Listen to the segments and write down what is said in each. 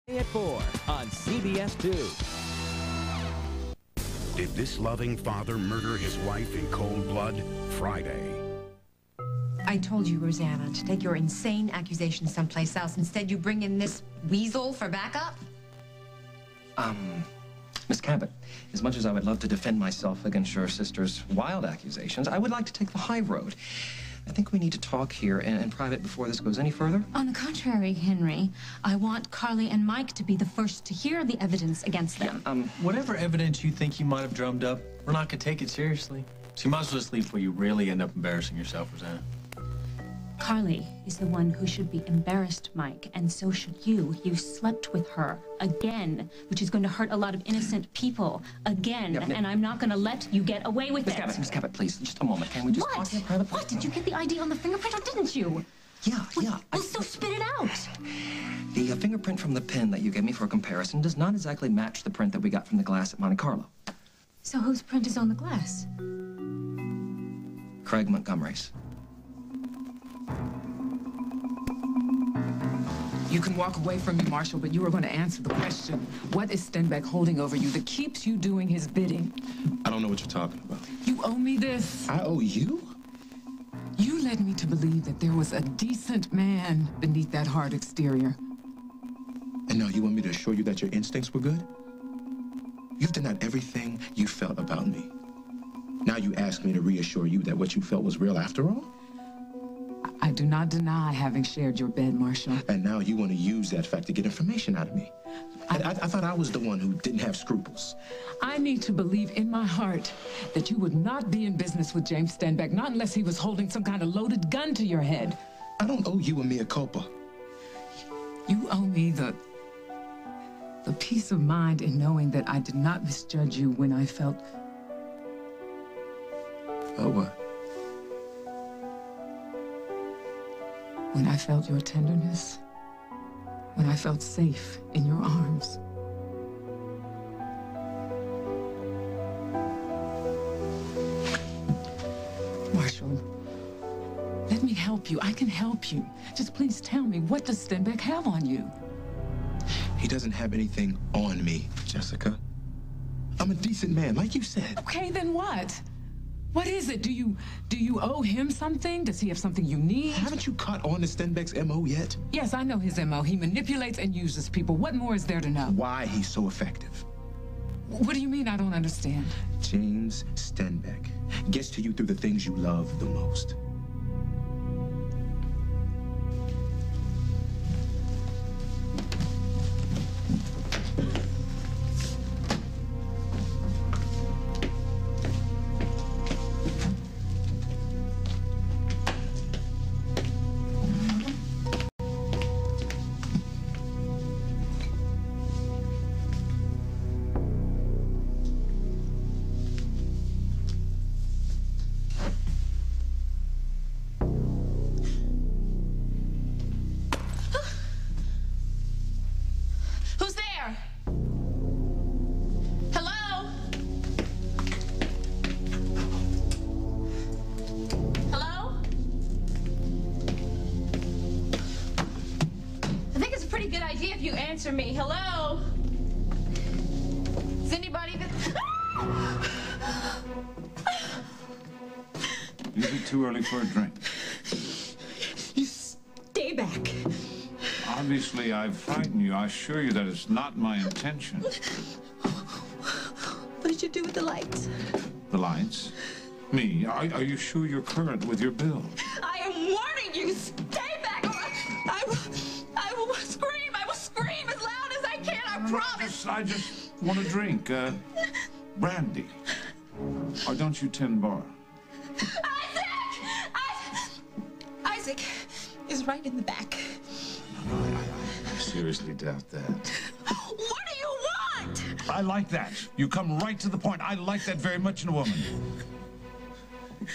At 4 on CBS 2. Did this loving father murder his wife in cold blood? Friday. I told you, Rosanna, to take your insane accusations someplace else. Instead, you bring in this weasel for backup? Miss Cabot, as much as I would love to defend myself against your sister's wild accusations, I would like to take the high road. I think we need to talk here in private before this goes any further. On the contrary, Henry, I want Carly and Mike to be the first to hear the evidence against them. Yeah, Whatever evidence you think you might have drummed up, we're not gonna take it seriously. So you might as well just leave before you really end up embarrassing yourself, Rosanna. Carly is the one who should be embarrassed, Mike, and so should you. You slept with her again, which is going to hurt a lot of innocent people again, and I'm not going to let you get away with it. Miss Cabot, please, just a moment. Can we just talk in private? What? Did you get the ID on the fingerprint, or didn't you? Yeah. Well, so spit it out. The fingerprint from the pen that you gave me for a comparison does not exactly match the print that we got from the glass at Monte Carlo. So whose print is on the glass? Craig Montgomery's. You can walk away from me, Marshall, but you are going to answer the question. What is Stenbeck holding over you that keeps you doing his bidding? I don't know what you're talking about. You owe me this. I owe you? You led me to believe that there was a decent man beneath that hard exterior. And now you want me to assure you that your instincts were good? You've denied everything you felt about me. Now you ask me to reassure you that what you felt was real after all? I do not deny having shared your bed, Marshall. And now you want to use that fact to get information out of me. I thought I was the one who didn't have scruples. I need to believe in my heart that you would not be in business with James Stenbeck, not unless he was holding some kind of loaded gun to your head. I don't owe you a mea culpa. You owe me the peace of mind in knowing that I did not misjudge you when I felt... Oh, what? When I felt your tenderness, when I felt safe in your arms. Marshall, let me help you. I can help you. Just please tell me, what does Stenbeck have on you? He doesn't have anything on me, Jessica. I'm a decent man, like you said. Okay, then what? What is it? Do you owe him something? Does he have something you need? Haven't you caught on to Stenbeck's M.O. yet? Yes, I know his M.O. He manipulates and uses people. What more is there to know? Why he's so effective. What do you mean I don't understand? James Stenbeck gets to you through the things you love the most. If you answer me, hello? Is anybody that... Is it too early for a drink? You stay back. Obviously, I've frightened you. I assure you that it's not my intention. What did you do with the lights? The lights? Me? Are you sure you're current with your bill? I am warning you, stay back or I will scream. I will scream as loud as I can, I promise. I just want a drink. Brandy. Or don't you tend bar? Isaac is right in the back. No, I seriously doubt that. What do you want? I like that. You come right to the point. I like that very much in a woman.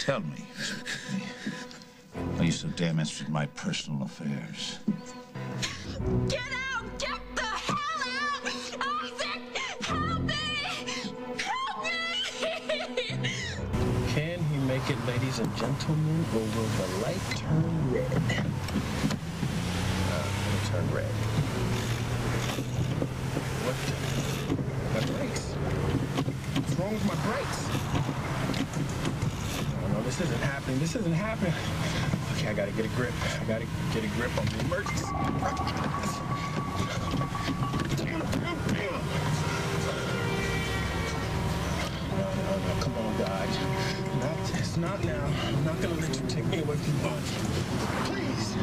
Tell me, are you so damn interested in my personal affairs? Get out! Get the hell out! Isaac! Help me! Help me! Can he make it, ladies and gentlemen, or will the light turn red? It'll turn red. happening. This isn't happening. Okay, I gotta get a grip. I gotta get a grip on the emergency. Oh, come on, God. It's not now. I'm not gonna let you take me away from Bud. Please.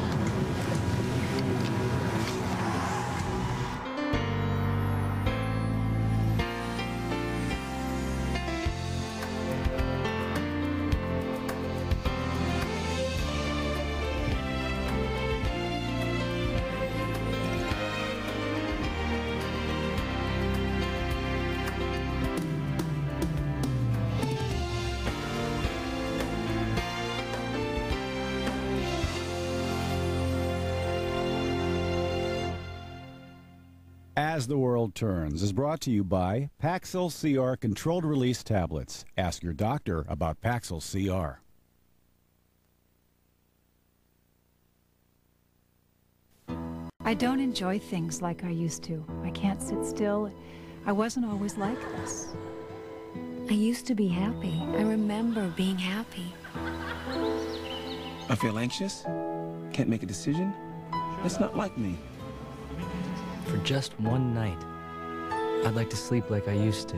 As the World Turns is brought to you by Paxil CR Controlled Release Tablets. Ask your doctor about Paxil CR. I don't enjoy things like I used to. I can't sit still. I wasn't always like this. I used to be happy. I remember being happy. I feel anxious. Can't make a decision. It's not like me. For just one night, I'd like to sleep like I used to.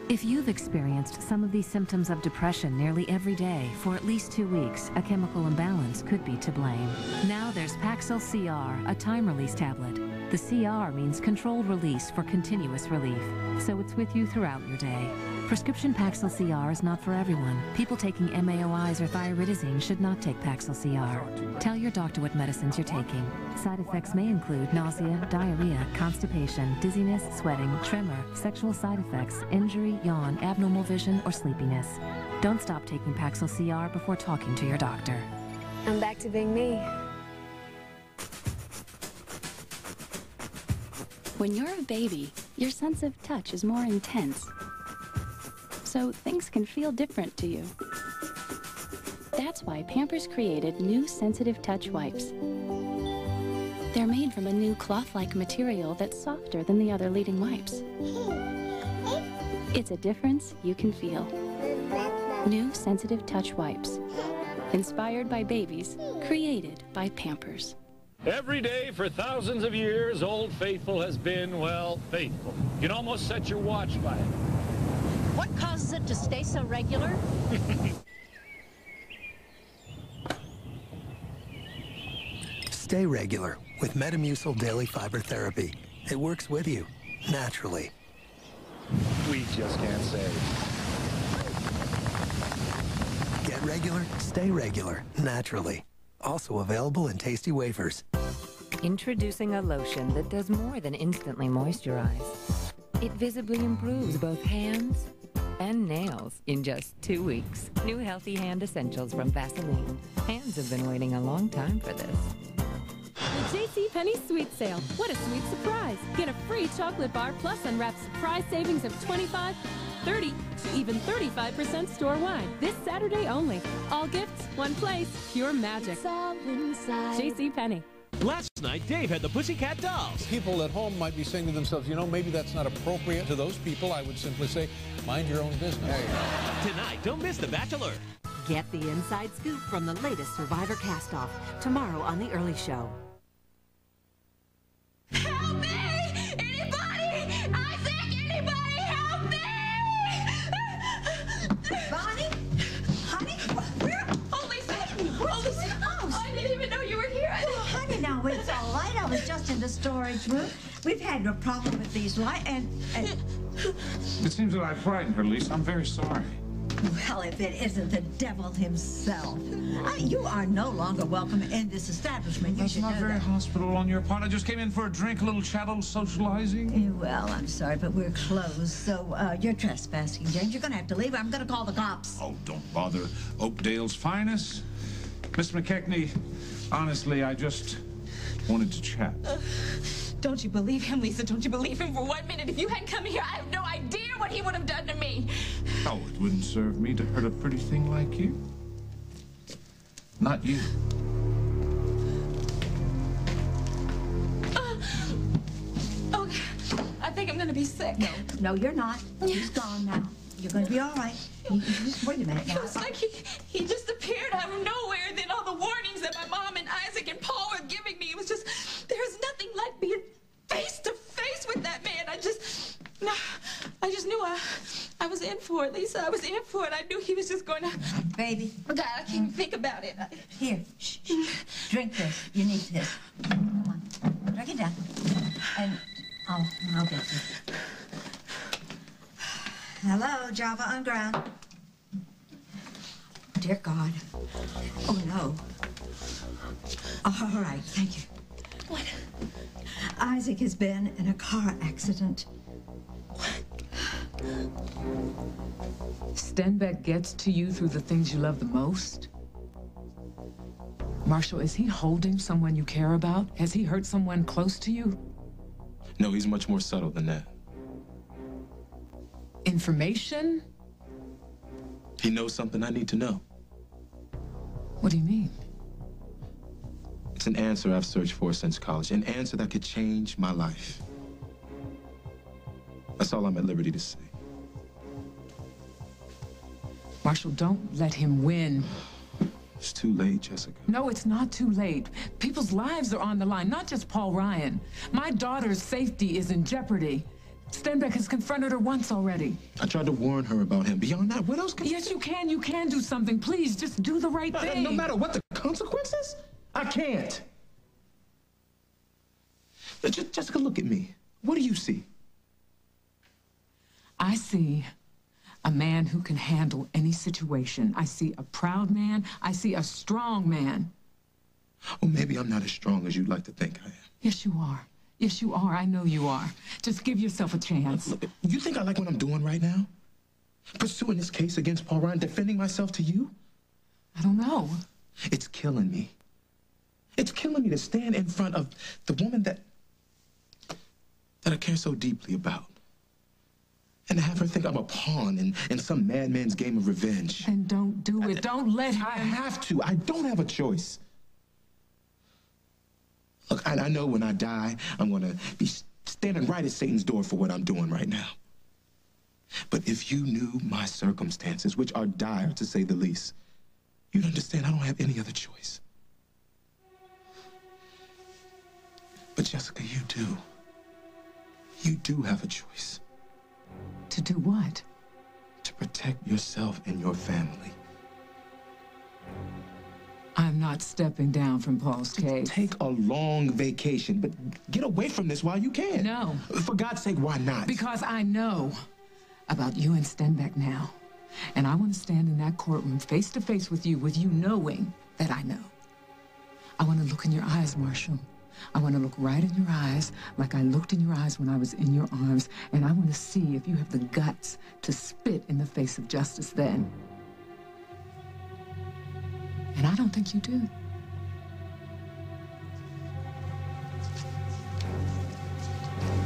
If you've experienced some of these symptoms of depression nearly every day for at least 2 weeks, a chemical imbalance could be to blame. Now there's Paxil CR, a time-release tablet. The CR means controlled release for continuous relief, so it's with you throughout your day. Prescription Paxil CR is not for everyone. People taking MAOIs or thyroidazine should not take Paxil CR. Tell your doctor what medicines you're taking. Side effects may include nausea, diarrhea, constipation, dizziness, sweating, tremor, sexual side effects, injury, yawn, abnormal vision, or sleepiness. Don't stop taking Paxil CR before talking to your doctor. I'm back to being me. When you're a baby, your sense of touch is more intense. So things can feel different to you. That's why Pampers created new sensitive touch wipes. They're made from a new cloth-like material that's softer than the other leading wipes. It's a difference you can feel. New sensitive touch wipes. Inspired by babies, created by Pampers. Every day for thousands of years, Old Faithful has been, well, faithful. You can almost set your watch by it. What causes it to stay so regular? Stay regular with Metamucil Daily Fiber Therapy. It works with you, naturally. We just can't say. Get regular, stay regular, naturally. Also available in tasty wafers. Introducing a lotion that does more than instantly moisturize. It visibly improves both hands and nails in just 2 weeks. New Healthy Hand Essentials from Vaseline. Hands have been waiting a long time for this. The JCPenney Sweet Sale. What a sweet surprise. Get a free chocolate bar plus unwrapped surprise savings of 25, 30, even 35% store-wide. This Saturday only. All gifts, one place, pure magic. It's all inside. JCPenney. Last night, Dave had the Pussycat Dolls. People at home might be saying to themselves, you know, maybe that's not appropriate. To those people, I would simply say, mind your own business. Tonight, don't miss The Bachelor. Get the inside scoop from the latest Survivor cast-off tomorrow on The Early Show. Help me! Anybody! I think anybody help me! Bonnie? Honey? Where? Holy Satan! Holy Satan! I didn't even know you were here. Oh, honey, now it's all right. I was just in the storage room. We've had no problem with these lights, and... It seems that I frightened her, Lisa. I'm very sorry. Well, if it isn't the devil himself. You are no longer welcome in this establishment. You That's should not know very that. hospitable on your part. I just came in for a drink, a little chat, a little socializing. Well, I'm sorry, but we're closed, so you're trespassing, James. You're going to have to leave. I'm going to call the cops. Oh, don't bother. Oakdale's finest. Mr. McKechnie, honestly, I just wanted to chat. Don't you believe him, Lisa? Don't you believe him for 1 minute? If you hadn't come here, I have no idea what he would have done to me. Oh, it wouldn't serve me to hurt a pretty thing like you. Not you. Okay, I think I'm gonna be sick. No, you're not. He's gone now. You're going to be all right. Just wait a minute now. It was like he just for it, Lisa. I was in for it. I knew he was just going to... Baby. Oh, God, I can't even think about it. Here, drink this. You need this. Come on, drink it down. And I'll get you. Hello, Java on ground. Dear God. Oh, no. All right, thank you. What? Isaac has been in a car accident. Stenbeck gets to you through the things you love the most? Marshall, is he holding someone you care about? Has he hurt someone close to you? No, he's much more subtle than that. Information? He knows something I need to know. What do you mean? It's an answer I've searched for since college. An answer that could change my life. That's all I'm at liberty to say. Marshall, don't let him win. It's too late, Jessica. No, it's not too late. People's lives are on the line, not just Paul Ryan. My daughter's safety is in jeopardy. Stenbeck has confronted her once already. I tried to warn her about him. Beyond that, what else can... Yes, you can. You can do something. Please, just do the right thing. No matter what the consequences, I can't. Jessica, look at me. What do you see? I see a man who can handle any situation. I see a proud man. I see a strong man. Well, maybe I'm not as strong as you'd like to think I am. Yes, you are. Yes, you are. I know you are. Just give yourself a chance. Look, you think I like what I'm doing right now? Pursuing this case against Paul Ryan, defending myself to you? I don't know. It's killing me. It's killing me to stand in front of the woman that I care so deeply about. And to have her think I'm a pawn in some madman's game of revenge. And don't do it. Don't let her. I have to. I don't have a choice. Look, I know when I die, I'm going to be standing right at Satan's door for what I'm doing right now. But if you knew my circumstances, which are dire to say the least, you'd understand I don't have any other choice. But Jessica, you do. You do have a choice. To do what? To protect yourself and your family. I'm not stepping down from Paul's case. Take a long vacation, but get away from this while you can. No. For God's sake, why not? Because I know about you and Stenbeck now. And I want to stand in that courtroom face to face with you knowing that I know. I want to look in your eyes, Marshall. I want to look right in your eyes like I looked in your eyes when I was in your arms. And I want to see if you have the guts to spit in the face of justice then. And I don't think you do.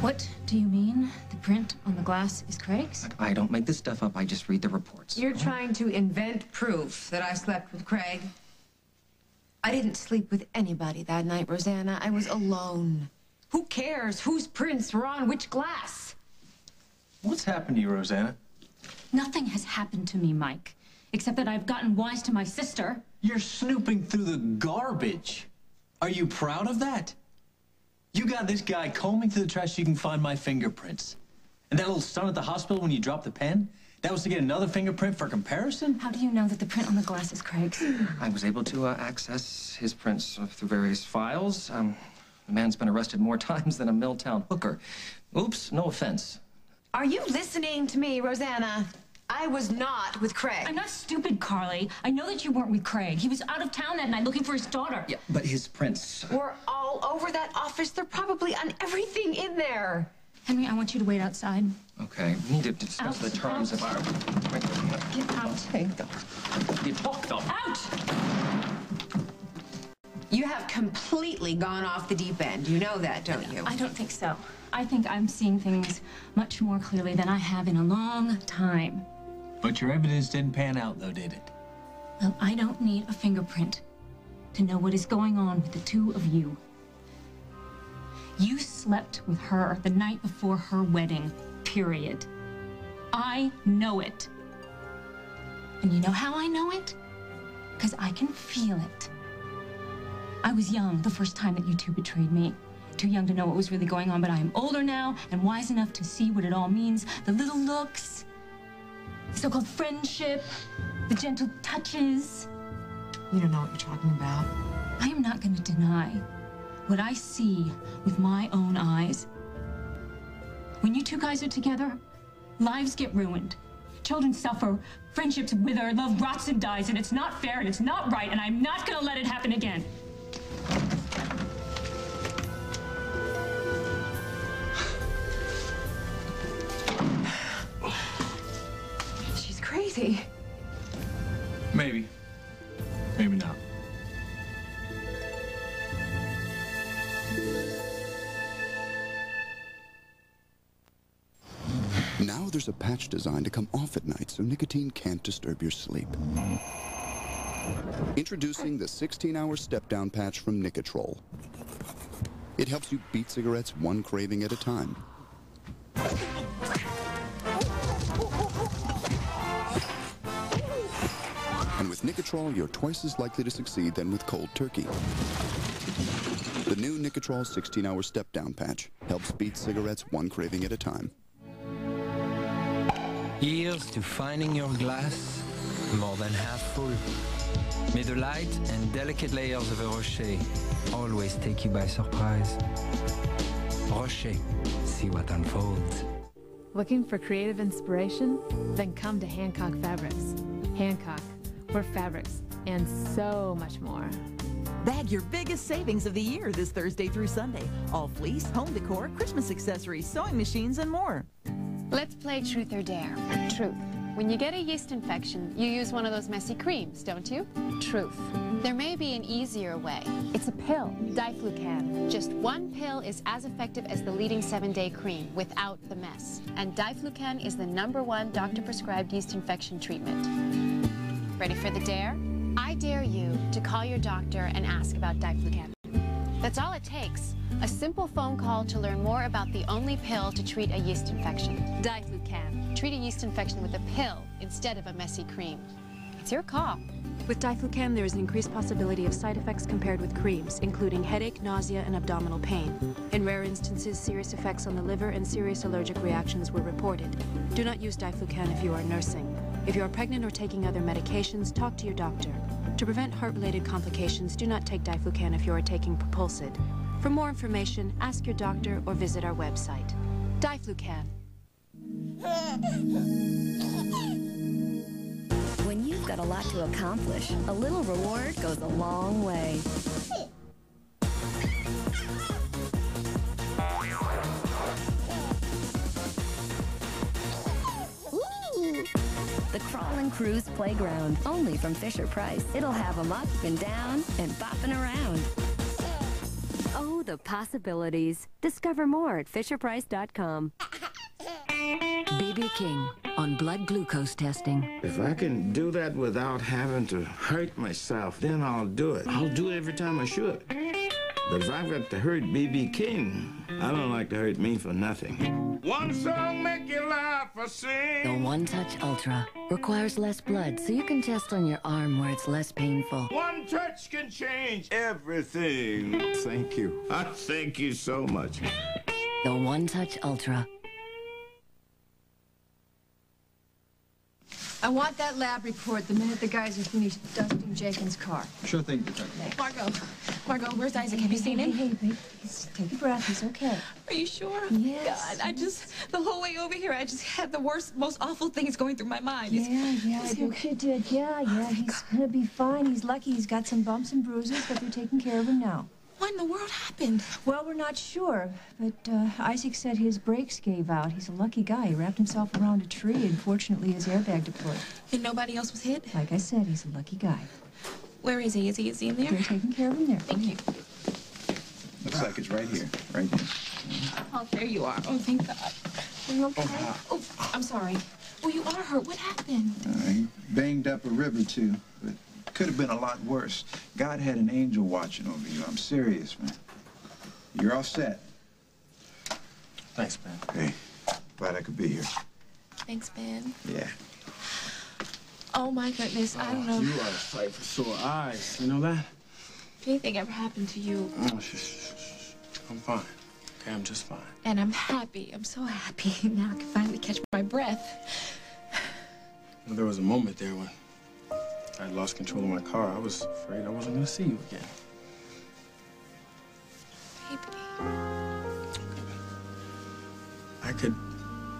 What do you mean? The print on the glass is Craig's? I don't make this stuff up. I just read the reports. You're trying to invent proof that I slept with Craig. I didn't sleep with anybody that night, Rosanna. I was alone. Who cares whose prints were on which glass? What's happened to you, Rosanna? Nothing has happened to me, Mike, except that I've gotten wise to my sister. You're snooping through the garbage. Are you proud of that? You got this guy combing through the trash so you can find my fingerprints. And that little stunt at the hospital when you dropped the pen? That was to get another fingerprint for comparison? How do you know that the print on the glass is Craig's? I was able to access his prints through various files. The man's been arrested more times than a Milltown hooker. Oops, no offense. Are you listening to me, Rosanna? I was not with Craig. I'm not stupid, Carly. I know that you weren't with Craig. He was out of town that night looking for his daughter. Yeah, but his prints... We're all over that office. They're probably on everything in there. Henry, I want you to wait outside. Okay, we need to discuss the terms of our... Get out. Hey, you talk, though. Out! You have completely gone off the deep end. You know that, don't you? I don't think so. I think I'm seeing things much more clearly than I have in a long time. But your evidence didn't pan out, though, did it? Well, I don't need a fingerprint to know what is going on with the two of you. You slept with her the night before her wedding, period. I know it. And you know how I know it? Because I can feel it. I was young the first time that you two betrayed me. Too young to know what was really going on, but I am older now and wise enough to see what it all means. The little looks, so-called friendship, the gentle touches. You don't know what you're talking about. I am not going to deny what I see with my own eyes. When you two guys are together, lives get ruined. Children suffer, friendships wither, love rots and dies, and it's not fair and it's not right, and I'm not going to let it happen again. She's crazy. Maybe. Maybe not. Now there's a patch designed to come off at night so nicotine can't disturb your sleep. Introducing the 16-hour step-down patch from Nicotrol. It helps you beat cigarettes one craving at a time. And with Nicotrol, you're twice as likely to succeed than with cold turkey. The new Nicotrol 16-hour step-down patch helps beat cigarettes one craving at a time. Here's to finding your glass more than half full. May the light and delicate layers of a Rocher always take you by surprise. Rocher, see what unfolds. Looking for creative inspiration? Then come to Hancock Fabrics. Hancock, we're fabrics and so much more. Bag your biggest savings of the year this Thursday through Sunday. All fleece, home decor, Christmas accessories, sewing machines, and more. Let's play Truth or Dare. Truth. When you get a yeast infection, you use one of those messy creams, don't you? Truth. There may be an easier way. It's a pill, Diflucan. Just one pill is as effective as the leading 7-day cream without the mess. And Diflucan is the #1 doctor-prescribed yeast infection treatment. Ready for the dare? I dare you to call your doctor and ask about Diflucan. That's all it takes. A simple phone call to learn more about the only pill to treat a yeast infection. Diflucan. Treat a yeast infection with a pill instead of a messy cream. It's your call. With Diflucan, there is an increased possibility of side effects compared with creams, including headache, nausea, and abdominal pain. In rare instances, serious effects on the liver and serious allergic reactions were reported. Do not use Diflucan if you are nursing. If you are pregnant or taking other medications, talk to your doctor. To prevent heart-related complications, do not take Diflucan if you are taking Propulsid. For more information, ask your doctor or visit our website. Diflucan. When you've got a lot to accomplish, a little reward goes a long way. Ooh. The Crawl and Cruise Playground, only from Fisher-Price. It'll have them up and down and bopping around. Oh, the possibilities. Discover more at FisherPrice.com. BB King on blood glucose testing. If I can do that without having to hurt myself, then I'll do it. I'll do it every time I should. But if I've got to hurt BB King, I don't like to hurt me for nothing. One song make your life a sing. The One Touch Ultra requires less blood, so you can test on your arm where it's less painful. One touch can change everything. Thank you. I thank you so much. The One Touch Ultra. I want that lab report the minute the guys are finished dusting Jenkins' car. Sure thing, Detective. Margot, where's Isaac? Have you seen him? Hey, babe, please take a breath. He's okay. Are you sure? Yes. God, the whole way over here, I just had the worst, most awful things going through my mind. Yeah, I bet you did. Yeah, he's gonna be fine. He's lucky he's got some bumps and bruises, but they're taking care of him now. What in the world happened? Well, we're not sure, but Isaac said his brakes gave out. He's a lucky guy. He wrapped himself around a tree, and fortunately his airbag deployed. And nobody else was hit? Like I said, he's a lucky guy. Where is he? Is he in there? They're taking care of him there. Thank you. Looks like it's right here. Right here. Oh, there you are. Oh, thank God. Are you okay? Oh, I'm sorry. Oh, you are hurt. What happened? He banged up a rib or two, but could have been a lot worse. God had an angel watching over you. I'm serious, man. You're all set. Thanks, man. Hey, glad I could be here. Thanks, Ben. Yeah. Oh, my goodness. I don't know. You are a sight for sore eyes. You know that? If anything ever happened to you. Oh, shh. I'm fine. Okay, I'm just fine. And I'm happy. I'm so happy. Now I can finally catch my breath. Well, there was a moment there when I lost control of my car. I was afraid I wasn't going to see you again. Baby. I could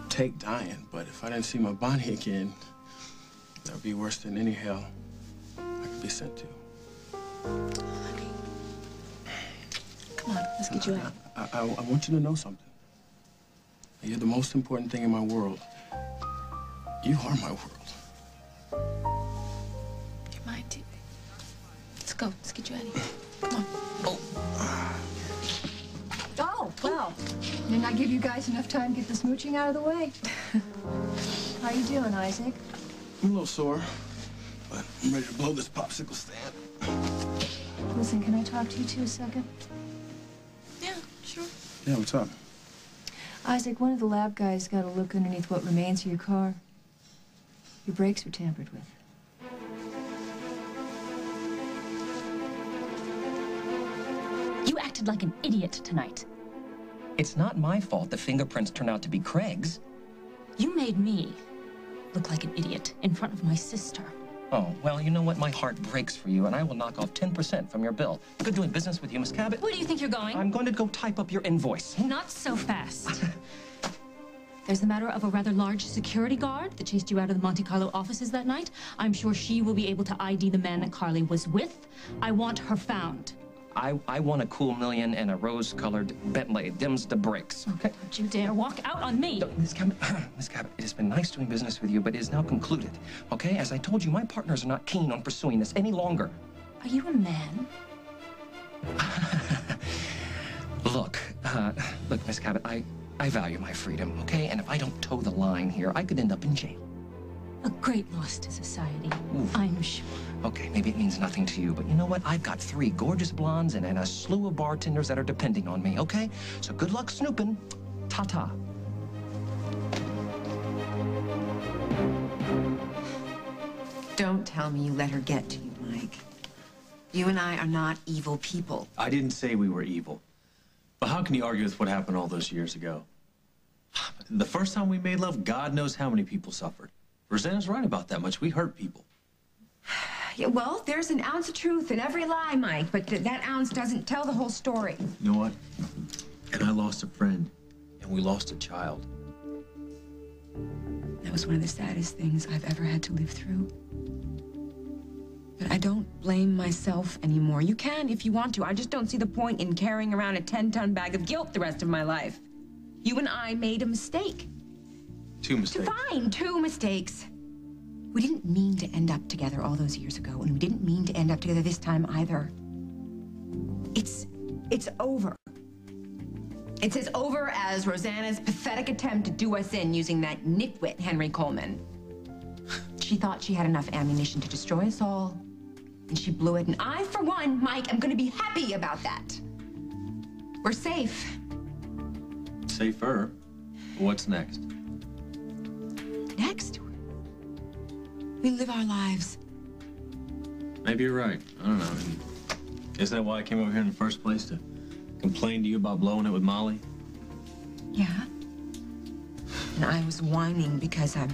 take dying, but if I didn't see my Bonnie again, that would be worse than any hell I could be sent to. Honey. Come on, let's get you out. I want you to know something. You're the most important thing in my world. You are my world. You're mine, too. Let's go. Let's get you out of here. Come on. Oh, well. Didn't I give you guys enough time to get the smooching out of the way? How you doing, Isaac? I'm a little sore, but I'm ready to blow this popsicle stand. Listen, can I talk to you two a second? Yeah, sure. Yeah, what's up? Isaac, one of the lab guys got a look underneath what remains of your car. Your brakes were tampered with. You acted like an idiot tonight. It's not my fault the fingerprints turned out to be Craig's. You made me look like an idiot in front of my sister. Oh, well, you know what? My heart breaks for you, and I will knock off 10% from your bill. Good doing business with you, Miss Cabot. Where do you think you're going? I'm going to go type up your invoice. Not so fast. There's the matter of a rather large security guard that chased you out of the Monte Carlo offices that night. I'm sure she will be able to ID the man that Carly was with. I want her found. I want a cool million and a rose-colored Bentley. Dims the brakes. Okay. Don't you dare walk out on me. No, Miss Cabot, it has been nice doing business with you, but it is now concluded. Okay? As I told you, my partners are not keen on pursuing this any longer. Are you a man? Look, Miss Cabot, I value my freedom, okay? And if I don't toe the line here, I could end up in jail. A great loss to society, Oof. I'm sure. Okay, maybe it means nothing to you, but you know what? I've got 3 gorgeous blondes and a slew of bartenders that are depending on me, okay? So good luck snooping. Ta-ta. Don't tell me you let her get to you, Mike. You and I are not evil people. I didn't say we were evil. But how can you argue with what happened all those years ago? The first time we made love, God knows how many people suffered. Rosanna's right about that much. We hurt people. Yeah, well, there's an ounce of truth in every lie, Mike, but that ounce doesn't tell the whole story. You know what? And I lost a friend, and we lost a child. That was one of the saddest things I've ever had to live through. But I don't blame myself anymore. You can if you want to. I just don't see the point in carrying around a 10-ton bag of guilt the rest of my life. You and I made a mistake. 2 mistakes. Fine, 2 mistakes. We didn't mean to end up together all those years ago, and we didn't mean to end up together this time either. It's over. It's as over as Rosanna's pathetic attempt to do us in using that nitwit Henry Coleman. She thought she had enough ammunition to destroy us all, and she blew it. And I, for one, Mike, am going to be happy about that. We're safe. Safer. What's next? Next? We live our lives. Maybe you're right. I don't know. I mean, isn't that why I came over here in the first place? To complain to you about blowing it with Molly? Yeah. And I was whining because and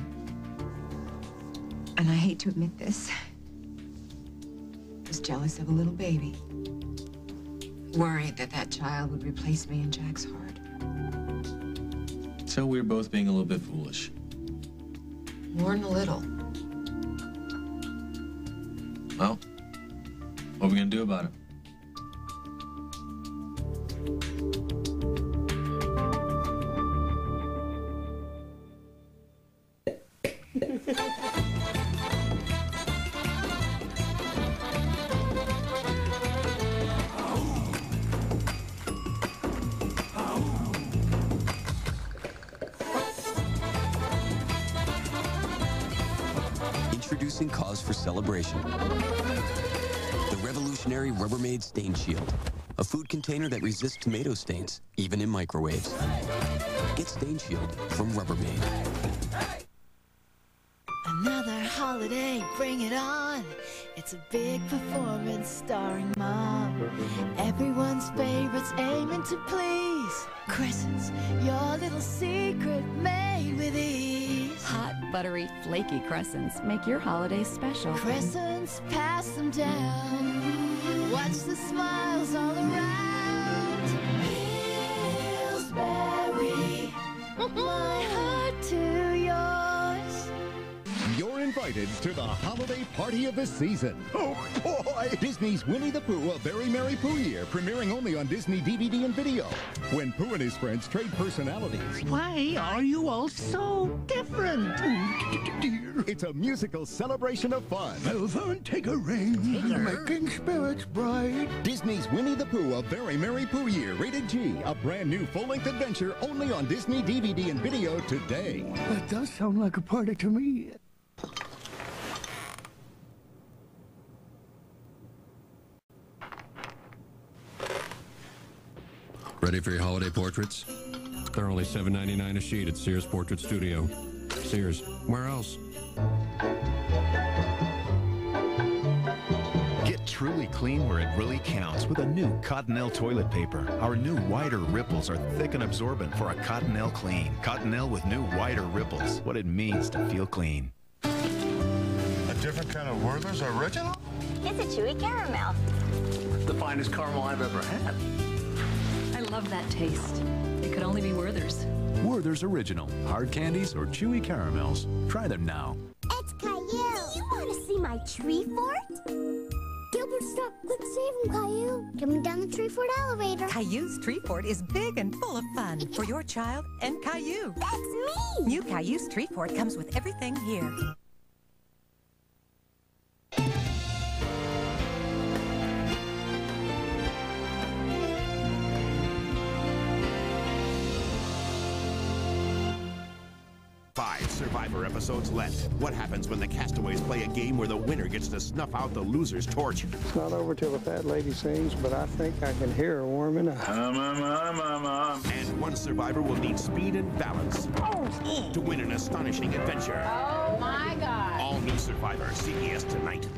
I hate to admit this, I was jealous of a little baby. Worried that that child would replace me in Jack's heart. So we're both being a little bit foolish. More than a little. Well, what are we gonna do about it? Introducing cause for celebration. The revolutionary Rubbermaid Stain Shield. A food container that resists tomato stains, even in microwaves. Get Stain Shield from Rubbermaid. Another holiday, bring it on. It's a big performance starring Mom. Everyone's favorites aiming to please. Crescent's your little secret made with ease. berries. Hot, buttery, flaky crescents make your holidays special. Crescents, pass them down. Watch the smiles all around. Pillsbury, my heart to yours. You're invited to the holiday party of the season. Oh, boy! Disney's Winnie the Pooh, A Very Merry Pooh Year, premiering only on Disney DVD and video. When Pooh and his friends trade personalities. Why are you all so different? It's a musical celebration of fun. Melvin, take a ring. Making spirits bright. Disney's Winnie the Pooh, A Very Merry Pooh Year, rated G. A brand new full-length adventure only on Disney DVD and video today. That does sound like a party to me. Ready for your holiday portraits? They're only $7.99 a sheet at Sears Portrait Studio. Sears, where else? Get truly clean where it really counts with a new Cottonelle toilet paper. Our new wider ripples are thick and absorbent for a Cottonelle clean. Cottonelle with new wider ripples. What it means to feel clean. A different kind of Werther's original? It's a chewy caramel. The finest caramel I've ever had. I love that taste. It could only be Werther's. Werther's Original. Hard candies or chewy caramels. Try them now. It's Caillou. Do you want to see my tree fort? Gilbert's stuck. Quick, save him, Caillou. Coming down the tree fort elevator. Caillou's Tree Fort is big and full of fun for your child and Caillou. That's me. New Caillou's Tree Fort comes with everything here. Survivor episodes left. What happens when the castaways play a game where the winner gets to snuff out the loser's torch? It's not over till the fat lady sings, but I think I can hear her warming up. And one survivor will need speed and balance to win an astonishing adventure. Oh my God. All new Survivor, CBS tonight.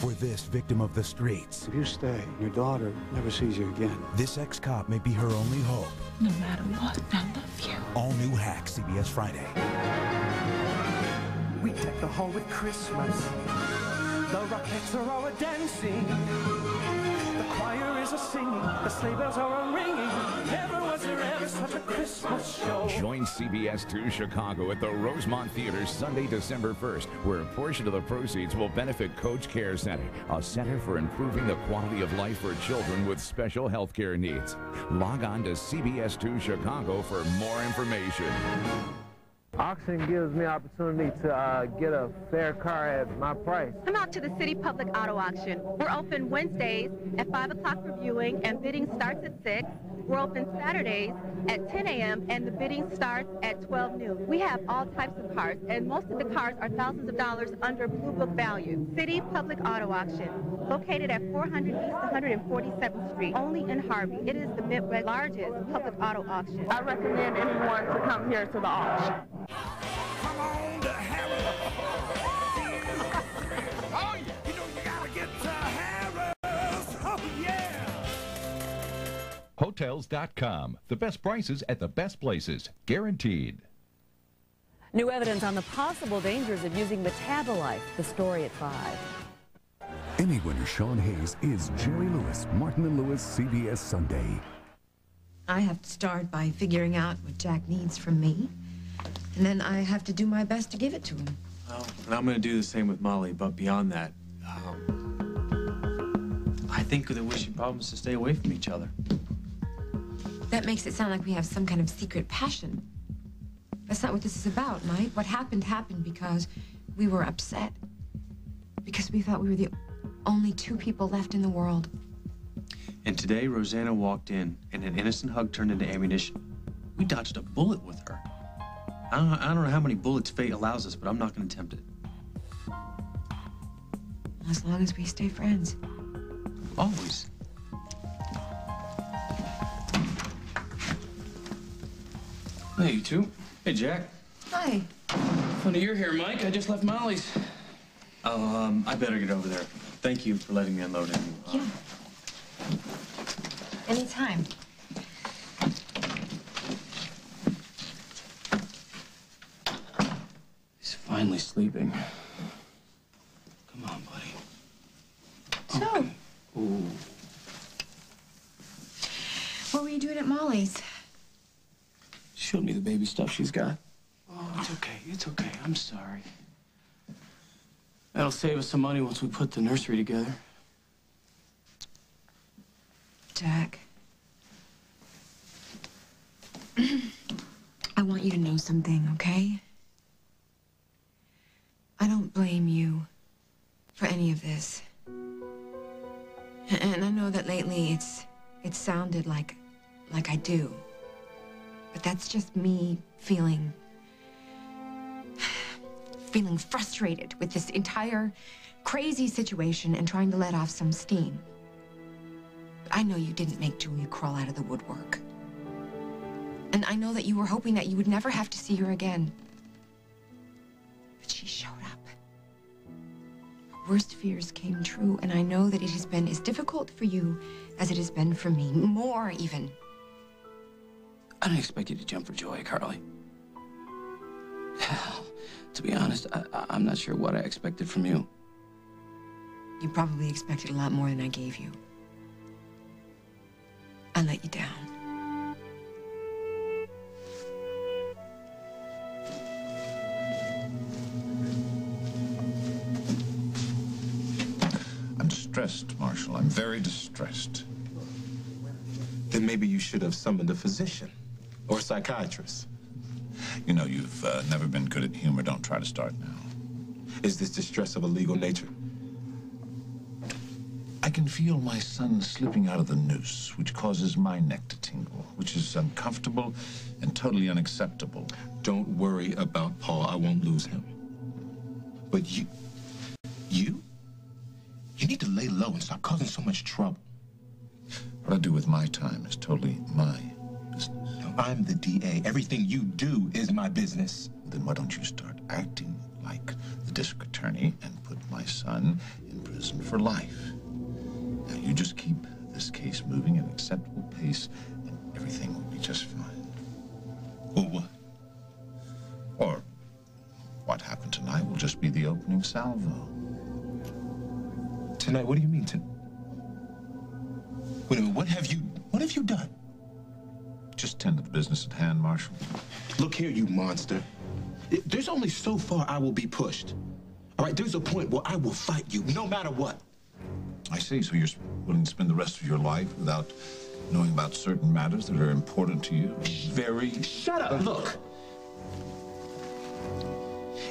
For this victim of the streets, If you stay, your daughter never sees you again. this ex-cop may be her only hope. No matter what, I love you. All new Hack, CBS Friday. We deck the hall with Christmas. The rockets are all a-dancing. The choir is a-singing. The sleigh bells are a-ringing. Never was there ever such a Christmas show. Join CBS 2 Chicago at the Rosemont Theater Sunday, December 1st, where a portion of the proceeds will benefit Coach Care Center, a center for improving the quality of life for children with special health care needs. Log on to CBS 2 Chicago for more information. Auction gives me opportunity to get a fair car at my price. Come out to the City Public Auto Auction. We're open Wednesdays at 5 o'clock for viewing, and bidding starts at 6. We're open Saturdays at 10 a.m., and the bidding starts at 12 noon. We have all types of cars, and most of the cars are thousands of dollars under Blue Book value. City Public Auto Auction, located at 400 East 147th Street, only in Harvey. It is the Midwest's largest public auto auction. I recommend anyone to come here to the auction. Come on to Harris. Oh, yeah. You know you gotta get to Harris. Oh, yeah. Hotels.com. The best prices at the best places. Guaranteed. New evidence on the possible dangers of using metabolite. The story at 5. Emmy winner Sean Hayes is Jerry Lewis, Martin & Lewis, CBS Sunday. I have to start by figuring out what Jack needs from me. And then I have to do my best to give it to him. Well, and I'm going to do the same with Molly, but beyond that, I think that we should promise to stay away from each other. That makes it sound like we have some kind of secret passion. That's not what this is about, Mike. What happened happened because we were upset. Because we thought we were the only two people left in the world. And today, Rosanna walked in, and an innocent hug turned into ammunition. We dodged a bullet with her. I don't know how many bullets fate allows us, but I'm not going to tempt it. As long as we stay friends. Always. Hey, you two. Hey, Jack. Hi. Funny you're here, Mike. I just left Molly's. Oh, I better get over there. Thank you for letting me unload him. Yeah. Anytime. finally sleeping. Come on, buddy. So, Okay. Ooh. what were you doing at Molly's? Showed me the baby stuff she's got. Oh, it's okay. It's okay. I'm sorry. That'll save us some money once we put the nursery together. Jack. I want you to know something, okay? I don't blame you for any of this. And I know that lately it's sounded like I do. But that's just me feeling frustrated with this entire crazy situation and trying to let off some steam. I know you didn't make Julia crawl out of the woodwork. And I know that you were hoping that you would never have to see her again. But she showed up. Her worst fears came true, and I know that it has been as difficult for you as it has been for me. More, even. I didn't expect you to jump for joy, Carly. To be honest, I'm not sure what I expected from you. You probably expected a lot more than I gave you. I let you down. I'm distressed, Marshall. I'm very distressed. Then maybe you should have summoned a physician or a psychiatrist. You know, you've never been good at humor. Don't try to start now. Is this distress of a legal nature? I can feel my son slipping out of the noose, which causes my neck to tingle, which is uncomfortable and totally unacceptable. Don't worry about Paul. I won't lose him. But you need to lay low and stop causing so much trouble. What I do with my time is totally my business. No, I'm the DA. Everything you do is my business. Then why don't you start acting like the district attorney and put my son in prison for life? Now, you just keep this case moving at an acceptable pace, and everything will be just fine. Or what? Or what happened tonight will just be the opening salvo. Tonight? What do you mean tonight? Wait a minute, what have you done? Just tend to the business at hand, Marshal. Look here, you monster. There's only so far I will be pushed. All right, there's a point where I will fight you, no matter what. I see, so you're willing to spend the rest of your life without knowing about certain matters that are important to you? Shut up, look.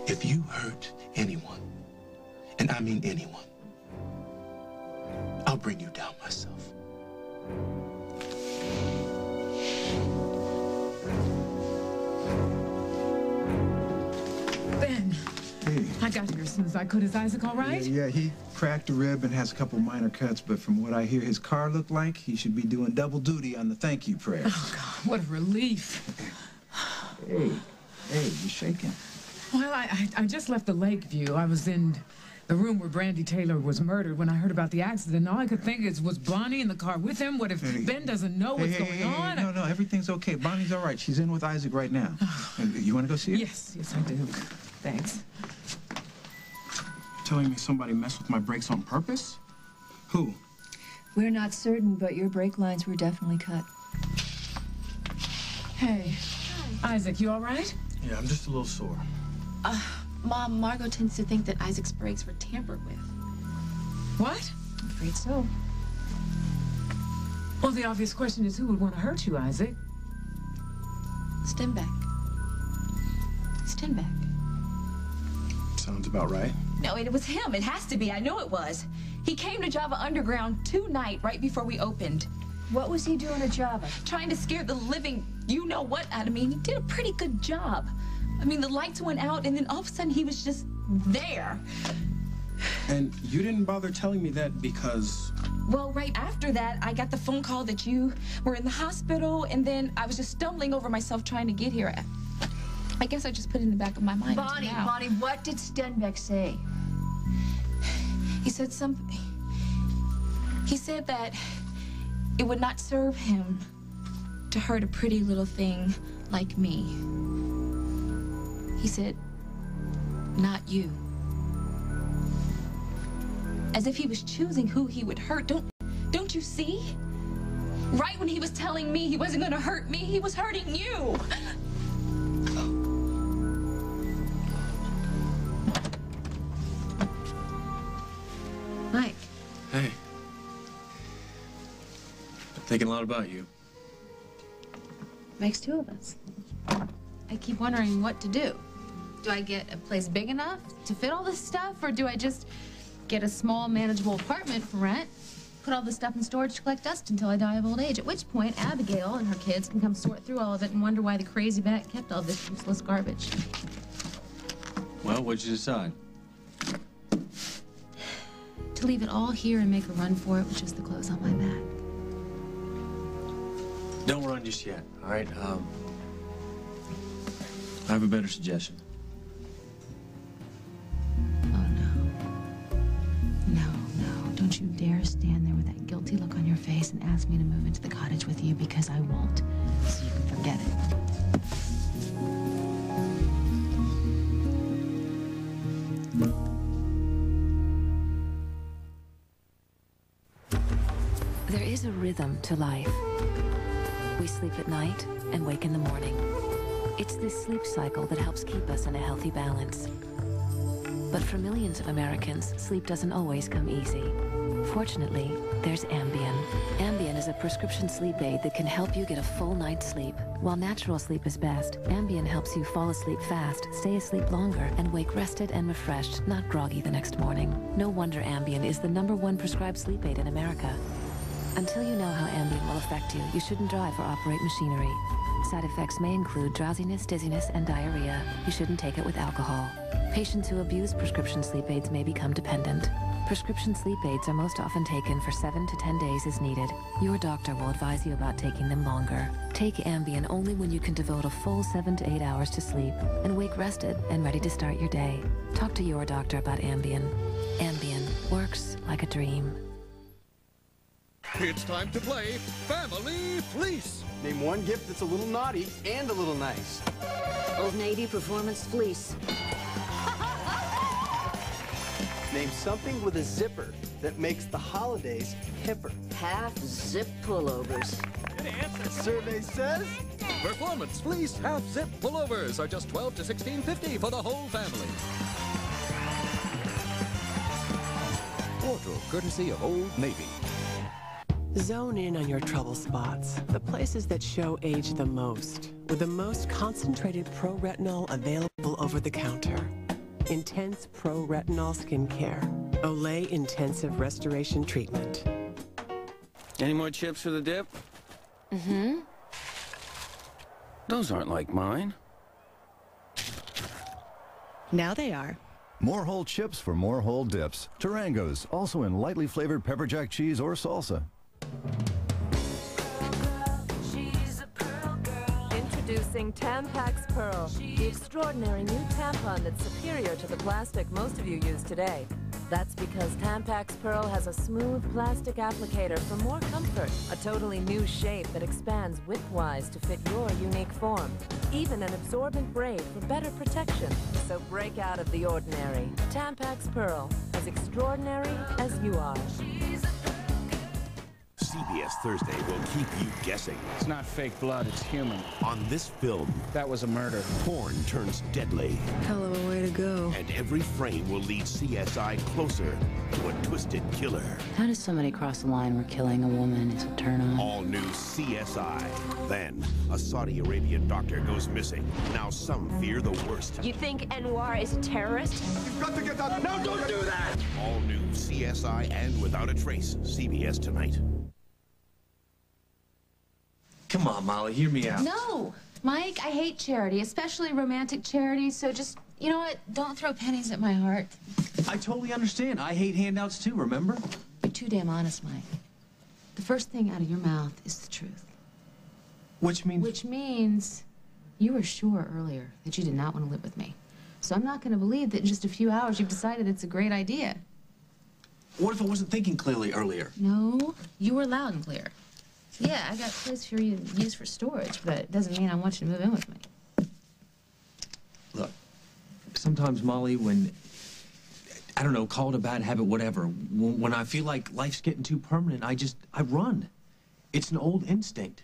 If you hurt anyone, and I mean anyone, I'll bring you down myself. Ben. Hey. I got here as soon as I could. Is Isaac all right? Yeah, he cracked a rib and has a couple minor cuts, but from what I hear his car looked like, he should be doing double duty on the thank you prayer. Oh, God, what a relief. Hey, you shaking? Well, I just left the Lakeview. I was in the room where Brandy Taylor was murdered when I heard about the accident. All I could think is, was Bonnie in the car with him? What if Ben doesn't know what's going on? No, everything's okay. Bonnie's all right. She's in with Isaac right now. You want to go see her? Yes, I do. Thanks. Telling me somebody messed with my brakes on purpose? Who? We're not certain, but your brake lines were definitely cut. Hey. Hi. Isaac, you all right? Yeah, I'm just a little sore. Mom, Margot tends to think that Isaac's brakes were tampered with. What? I'm afraid so. Well, the obvious question is, who would want to hurt you, Isaac? Stenbeck. Sounds about right. No, it was him. It has to be. I know it was. He came to Java Underground tonight, right before we opened. What was he doing at Java? Trying to scare the living you-know-what out of me, and he did a pretty good job. I mean, the lights went out, and then all of a sudden, he was just there. And you didn't bother telling me that because... Well, right after that, I got the phone call that you were in the hospital, and then I was just stumbling over myself trying to get here. I guess I just put it in the back of my mind. Bonnie, what did Stenbeck say? He said something. He said that it would not serve him to hurt a pretty little thing like me. He said not you. As if he was choosing who he would hurt. Don't you see? Right when he was telling me he wasn't gonna hurt me, he was hurting you. Mike. Hey. Been thinking a lot about you. Makes two of us. I keep wondering what to do. Do I get a place big enough to fit all this stuff, or do I just get a small, manageable apartment for rent, put all this stuff in storage to collect dust until I die of old age, at which point Abigail and her kids can come sort through all of it and wonder why the crazy vet kept all this useless garbage. Well, what'd you decide? To leave it all here and make a run for it with just the clothes on my back. Don't run just yet, all right? I have a better suggestion. Don't you dare stand there with that guilty look on your face and ask me to move into the cottage with you, because I won't. So you can forget it. There is a rhythm to life. We sleep at night and wake in the morning. It's this sleep cycle that helps keep us in a healthy balance. But for millions of Americans, sleep doesn't always come easy. Fortunately, there's Ambien. Ambien is a prescription sleep aid that can help you get a full night's sleep. While natural sleep is best, Ambien helps you fall asleep fast, stay asleep longer, and wake rested and refreshed, not groggy the next morning. No wonder Ambien is the #1 prescribed sleep aid in America. Until you know how Ambien will affect you, you shouldn't drive or operate machinery. Side effects may include drowsiness, dizziness, and diarrhea. You shouldn't take it with alcohol. Patients who abuse prescription sleep aids may become dependent. Prescription sleep aids are most often taken for 7 to 10 days as needed. Your doctor will advise you about taking them longer. Take Ambien only when you can devote a full 7 to 8 hours to sleep and wake rested and ready to start your day. Talk to your doctor about Ambien. Ambien works like a dream. It's time to play Family Fleece. Name one gift that's a little naughty and a little nice. Old Navy Performance Fleece. Name something with a zipper that makes the holidays hipper. Half-zip pullovers. The survey says... Performance Fleece half-zip pullovers are just $12 to $16.50 for the whole family. Wardrobe courtesy of Old Navy. Zone in on your trouble spots, the places that show age the most, with the most concentrated pro-retinol available over the counter. Intense pro-retinol skincare. Olay Intensive Restoration Treatment. Any more chips for the dip? Mm-hmm. Those aren't like mine. Now they are. More whole chips for more whole dips. Tarangos, also in lightly flavored pepper jack cheese or salsa. Introducing Tampax Pearl, the extraordinary new tampon that's superior to the plastic most of you use today. That's because Tampax Pearl has a smooth plastic applicator for more comfort, a totally new shape that expands widthwise to fit your unique form, even an absorbent braid for better protection. So break out of the ordinary. Tampax Pearl, as extraordinary as you are. CBS Thursday will keep you guessing. It's not fake blood, it's human. On this film, that was a murder. Porn turns deadly. Hell of a way to go. And every frame will lead CSI closer to a twisted killer. How does somebody cross the line where killing a woman is a turn on? All new CSI. Then, a Saudi Arabian doctor goes missing. Now some fear the worst. You think Anwar is a terrorist? You've got to get that. No, don't do that! All new CSI and Without a Trace. CBS tonight. Come on, Molly, hear me out. No, Mike, I hate charity, especially romantic charity, so just, you know what, don't throw pennies at my heart. I totally understand. I hate handouts too, remember? You're too damn honest, Mike. The first thing out of your mouth is the truth. Which means? Which means you were sure earlier that you did not want to live with me. So I'm not going to believe that in just a few hours you've decided it's a great idea. What if I wasn't thinking clearly earlier? No, you were loud and clear. Yeah, I got a place for you to use for storage, but it doesn't mean I want you to move in with me. Look, Sometimes, Molly, when, I don't know, call it a bad habit, whatever. When I feel like life's getting too permanent, I run. It's an old instinct.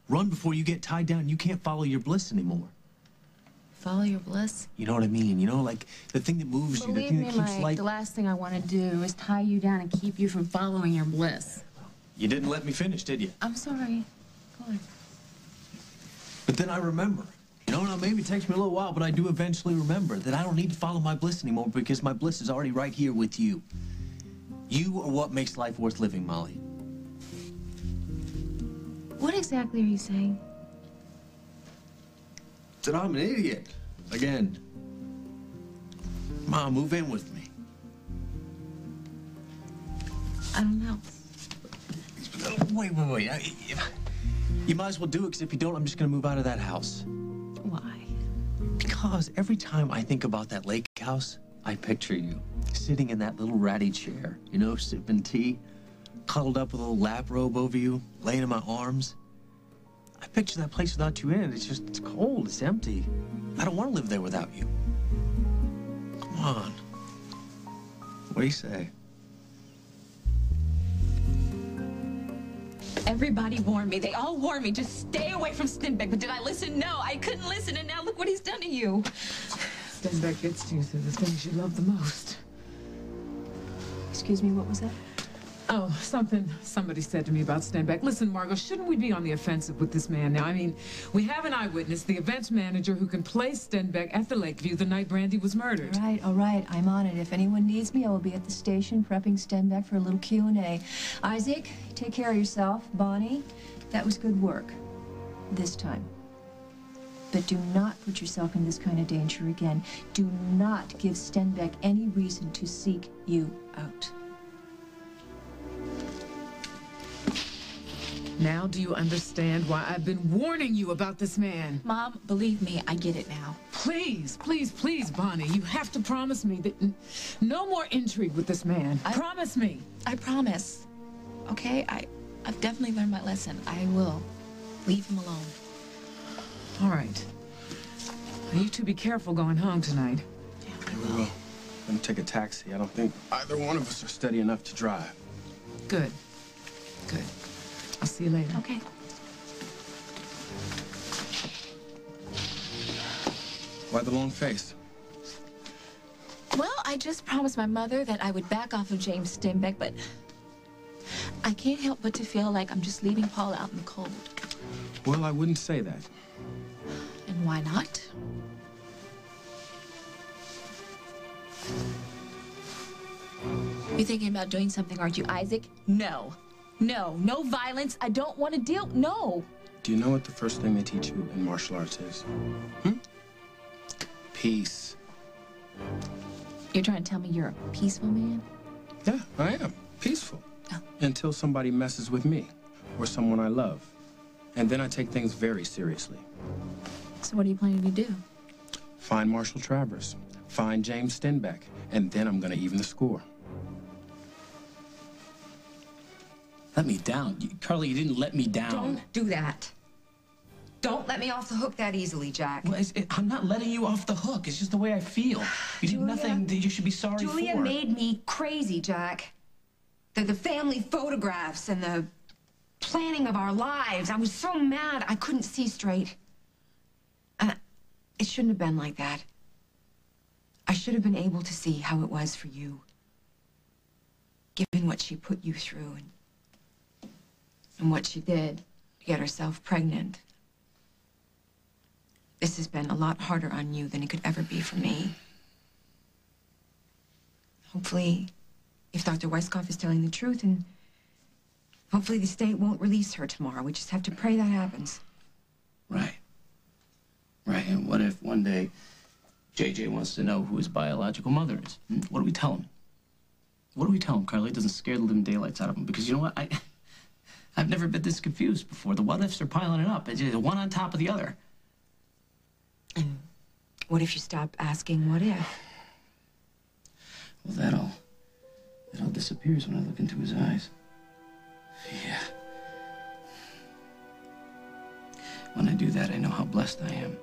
Run before you get tied down. You can't follow your bliss anymore. Follow your bliss? You know what I mean? You know, like the thing that moves you, the Believe thing me, that keeps Mike, life... the last thing I want to do is tie you down and keep you from following your bliss. You didn't let me finish, did you? I'm sorry. Go on. But then I remember. You know, now maybe it takes me a little while, but I do eventually remember that I don't need to follow my bliss anymore because my bliss is already right here with you. You are what makes life worth living, Molly. What exactly are you saying? That I'm an idiot. Again. Mom, move in with me. I don't know. Wait. You might as well do it, because if you don't, I'm just going to move out of that house. Why? Because every time I think about that lake house, I picture you sitting in that little ratty chair, you know, sipping tea, cuddled up with a little lap robe over you, laying in my arms. I picture that place without you in it. It's cold, it's empty. I don't want to live there without you. Come on. What do you say? Everybody warned me. They all warned me. Just stay away from Stenbeck. But did I listen? No, I couldn't listen. And now look what he's done to you. Stenbeck gets to you through the things you love the most. Excuse me, what was that? Oh, somebody said to me about Stenbeck. Listen, Margot, shouldn't we be on the offensive with this man now? I mean, we have an eyewitness, the events manager, who can place Stenbeck at the Lakeview the night Brandy was murdered. All right, I'm on it. If anyone needs me, I will be at the station prepping Stenbeck for a little Q&A. Isaac, take care of yourself. Bonnie, that was good work. This time. But do not put yourself in this kind of danger again. Do not give Stenbeck any reason to seek you out. Now do you understand why I've been warning you about this man? Mom, believe me, I get it now. Please, Bonnie, you have to promise me that no more intrigue with this man. Promise me. I promise. Okay? I've definitely learned my lesson. I will. Leave him alone. All right. You two be careful going home tonight. Yeah, we will. I'm gonna take a taxi. I don't think either one of us are steady enough to drive. Good. I'll see you later. Okay. Why the long face? Well, I just promised my mother that I would back off of James Stenbeck, but I can't help but to feel like I'm just leaving Paul out in the cold. Well, I wouldn't say that. And why not? You're thinking about doing something, aren't you, Isaac? No, no violence. I don't want to deal. No. Do you know what the first thing they teach you in martial arts is? Peace. You're trying to tell me you're a peaceful man? Yeah, I am. Peaceful. Oh. Until somebody messes with me or someone I love. And then I take things very seriously. So what are you planning to do? Find Marshall Travers. Find James Stenbeck. And then I'm gonna even the score. Let me down. Carly, you didn't let me down. Don't do that. Don't let me off the hook that easily, Jack. Well, I'm not letting you off the hook. It's just the way I feel. You did nothing that you should be sorry for. Julia made me crazy, Jack. The family photographs and the planning of our lives. I was so mad I couldn't see straight. It shouldn't have been like that. I should have been able to see how it was for you, given what she put you through and what she did to get herself pregnant. This has been a lot harder on you than it could ever be for me. Hopefully, if Dr. Weisskopf is telling the truth, and hopefully the state won't release her tomorrow. We just have to pray that happens. Right. Right, and what if one day JJ wants to know who his biological mother is? What do we tell him? What do we tell him, Carly? It doesn't scare the living daylights out of him. Because you know what? I've never been this confused before. The what-ifs are piling it up. It's just one on top of the other. And what if you stop asking what if? Well, that all disappears when I look into his eyes. Yeah. When I do that, I know how blessed I am.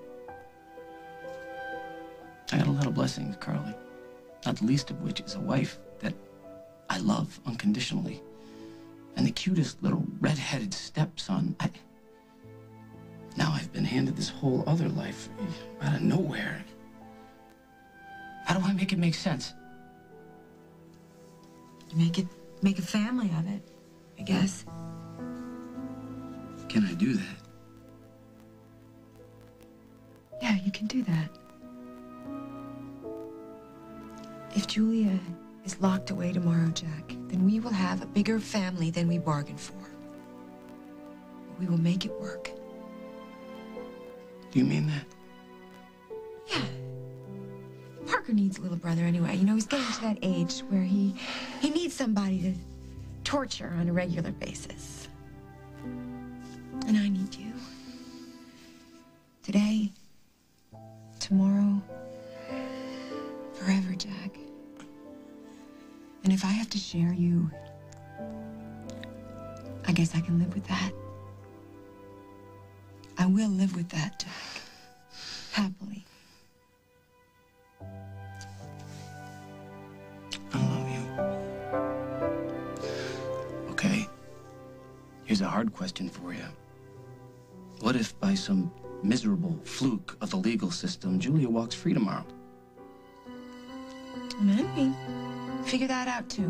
I got a lot of blessings, Carly. Not the least of which is a wife that I love unconditionally. And the cutest little red-headed stepson. Now I've been handed this whole other life out of nowhere. How do I make it make sense? Make a family of it, I guess. Can I do that? Yeah, you can do that. If Julia is locked away tomorrow, Jack, then we will have a bigger family than we bargained for. We will make it work. Do you mean that? Yeah. Parker needs a little brother anyway. You know, he's getting to that age where he needs somebody to torture on a regular basis. And I need you. Today, tomorrow, forever, Jack. And if I have to share you, I guess I can live with that. I will live with that, Jack. Happily. I love you. Okay. Here's a hard question for you. What if by some miserable fluke of the legal system, Julia walks free tomorrow? And I mean, figure that out too.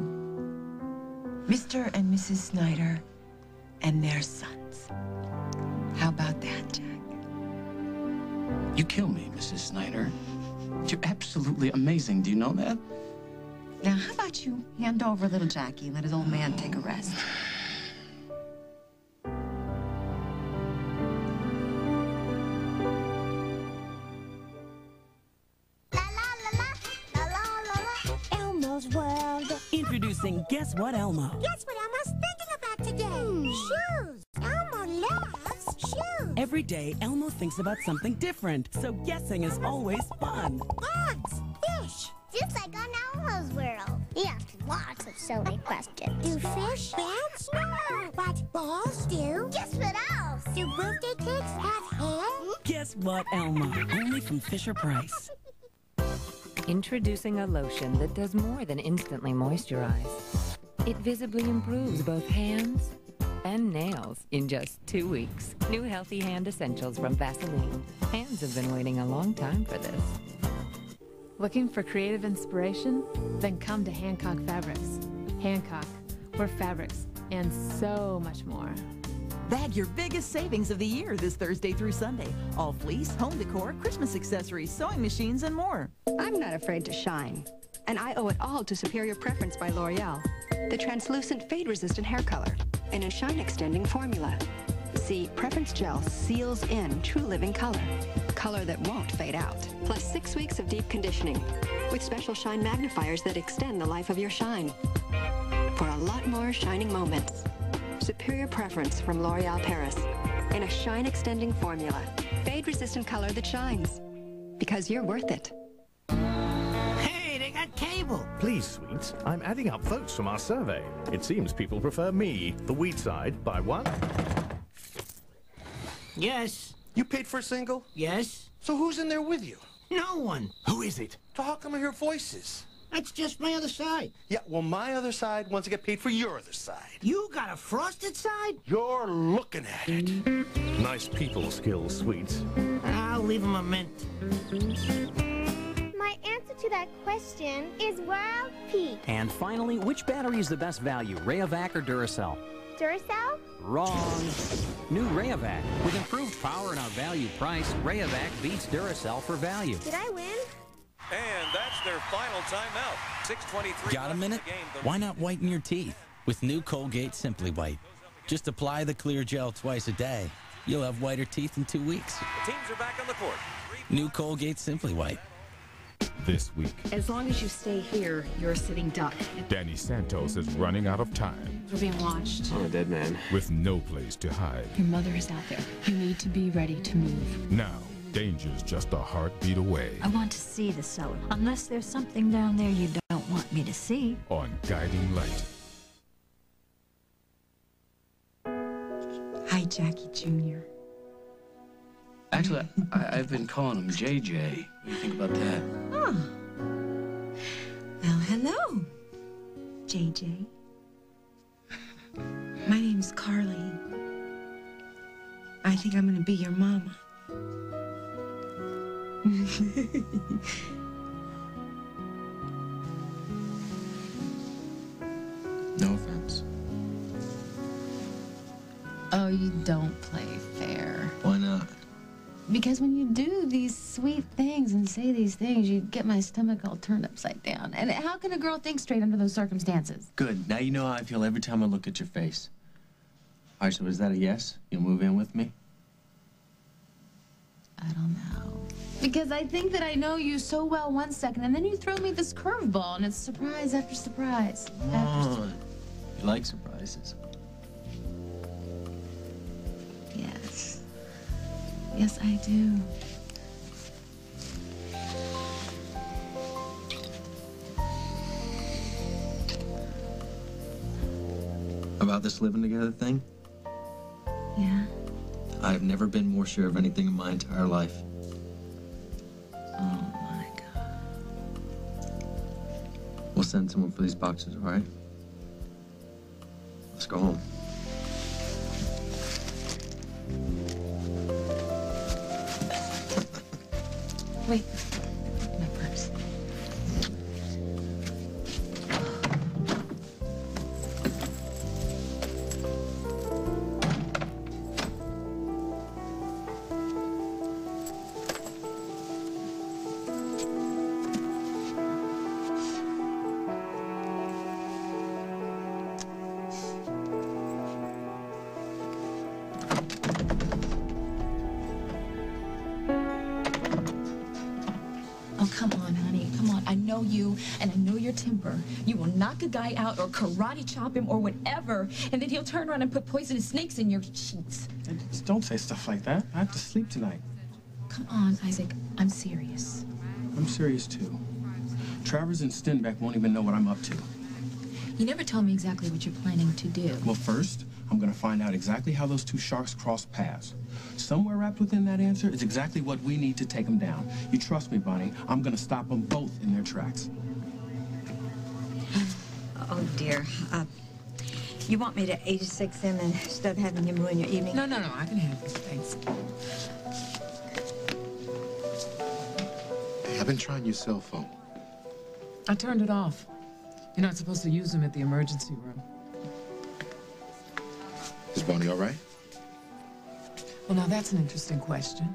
Mr. and Mrs. Snyder and their sons. How about that, Jack? You kill me, Mrs. Snyder. You're absolutely amazing. Do you know that? Now, how about you hand over little Jackie and let his old man take a rest? Elmo's World. Introducing Guess What Elmo. Guess what Elmo's thinking about today? Shoes. Elmo loves shoes. Every day, Elmo thinks about something different, so guessing is always fun. Bugs. Fish. Just like on Elmo's World. He asks lots of silly questions. Do fish dance? No. But balls do. Guess what else? Do birthday cakes have hair? Guess What Elmo. Only from Fisher-Price. Introducing a lotion that does more than instantly moisturize. It visibly improves both hands and nails in just 2 weeks. New Healthy Hand Essentials from Vaseline. Hands have been waiting a long time for this. Looking for creative inspiration? Then come to Hancock Fabrics. Hancock, we're fabrics and so much more. Bag your biggest savings of the year this Thursday through Sunday. All fleece, home decor, Christmas accessories, sewing machines, and more. I'm not afraid to shine, and I owe it all to Superior Preference by L'Oreal, the translucent fade-resistant hair color, and a shine-extending formula. See, Preference Gel seals in true living color, color that won't fade out. Plus 6 weeks of deep conditioning, with special shine magnifiers that extend the life of your shine. For a lot more shining moments. Superior Preference from L'Oreal Paris, in a shine-extending formula. Fade-resistant color that shines. Because you're worth it. Hey, they got cable. Please, sweets, I'm adding up votes from our survey. It seems people prefer me, the wheat side, by one. Yes. You paid for a single? Yes. So who's in there with you? No one. Who is it? So how come I hear voices? That's just my other side. Yeah, well, my other side wants to get paid for your other side. You got a frosted side? You're looking at it. Nice people skills, sweets. I'll leave him a mint. My answer to that question is World Peak. And finally, which battery is the best value, Rayovac or Duracell? Duracell? Wrong. New Rayovac. With improved power and our value price, Rayovac beats Duracell for value. Did I win? And that's their final timeout. 6:23. Got a minute? Why not whiten your teeth with new Colgate Simply White? Just apply the clear gel twice a day. You'll have whiter teeth in 2 weeks. The teams are back on the court. New Colgate Simply White. This week, as long as you stay here, you're a sitting duck. Danny Santos is running out of time. We're being watched. I'm a dead man. With no place to hide. Your mother is out there. You need to be ready to move. Now, danger's just a heartbeat away. I want to see the cellar. Unless there's something down there you don't want me to see. On Guiding Light. Hi, Jackie Jr. Actually, I've been calling him JJ. What do you think about that? Oh. Well, hello, JJ. My name's Carly. I think I'm gonna be your mama. No offense. Oh, you don't play fair. Why not? Because when you do these sweet things and say these things, you get my stomach all turned upside down. And how can a girl think straight under those circumstances? Good. Now you know how I feel every time I look at your face. All right, so is that a yes? You'll move in with me? I don't know. Because I think that I know you so well one second, and then you throw me this curveball, and it's surprise after surprise. You like surprises. Yes. Yes, I do. About this living together thing? Yeah? I've never been more sure of anything in my entire life. Oh, my God. We'll send someone for these boxes, all right? Let's go home. Wait. My purse. Oh, come on, honey. Come on. I know you, and I know your temper. You will knock a guy out or karate chop him or whatever, and then he'll turn around and put poisonous snakes in your sheets. Just don't say stuff like that. I have to sleep tonight. Come on, Isaac. I'm serious. I'm serious, too. Travers and Stenbeck won't even know what I'm up to. You never told me exactly what you're planning to do. Well, first, I'm going to find out exactly how those two sharks crossed paths. Somewhere wrapped within that answer is exactly what we need to take them down. You trust me, Bonnie. I'm going to stop them both in their tracks. Oh, dear. You want me to 86 them instead of having you ruin your evening? No, I can handle it. Thanks. Hey, I've been trying your cell phone. I turned it off. You're not supposed to use them at the emergency room. Is Bonnie all right? Well, now that's an interesting question.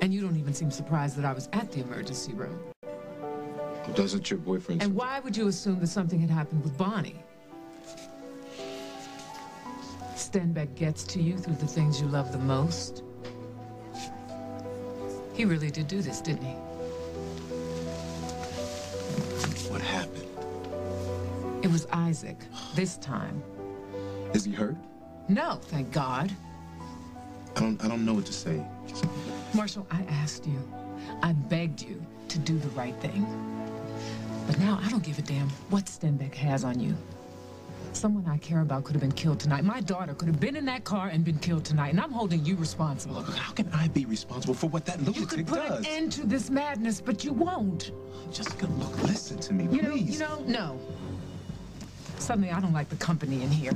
And you don't even seem surprised that I was at the emergency room. Well, doesn't your boyfriend... And why would you assume that something had happened with Bonnie? Stenbeck gets to you through the things you love the most. He really did do this, didn't he? What happened? It was Isaac, this time. Is he hurt? No, thank God. I don't know what to say. Marshall, I asked you. I begged you to do the right thing. But now I don't give a damn what Stenbeck has on you. Someone I care about could have been killed tonight. My daughter could have been in that car and been killed tonight, and I'm holding you responsible. Look, how can I be responsible for what that lunatic does? You could put an end to this madness, but you won't. Jessica, look, listen to me, please. No. Suddenly, I don't like the company in here.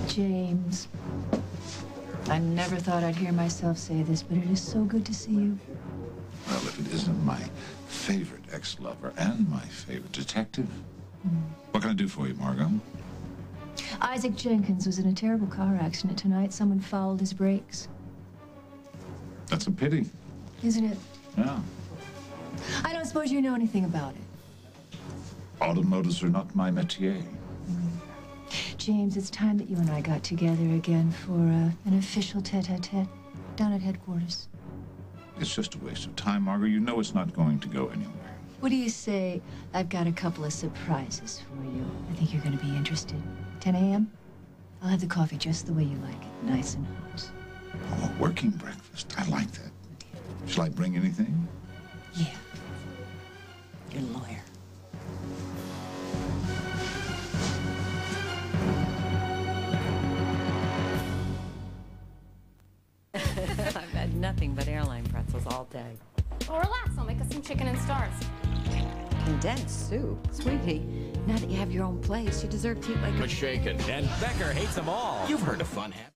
James, I never thought I'd hear myself say this, but it is so good to see you. Well, if it isn't my favorite ex-lover and my favorite detective. What can I do for you, Margot? Isaac Jenkins was in a terrible car accident tonight. Someone fouled his brakes. That's a pity. Isn't it? Yeah. I don't suppose you know anything about it. Automotives are not my métier. James, it's time that you and I got together again for an official tete-a-tete down at headquarters. It's just a waste of time, Margot. You know it's not going to go anywhere. What do you say? I've got a couple of surprises for you. I think you're going to be interested. 10 a.m.? I'll have the coffee just the way you like it, nice and hot. Oh, a working breakfast. I like that. Shall I bring anything? Yeah. Your lawyer. nothing but airline pretzels all day. Well, relax. I'll make us some chicken and stars. Condensed soup? Sweetie, now that you have your own place, you deserve to eat like a... Shaken. And Becker hates them all. You've heard of fun happening.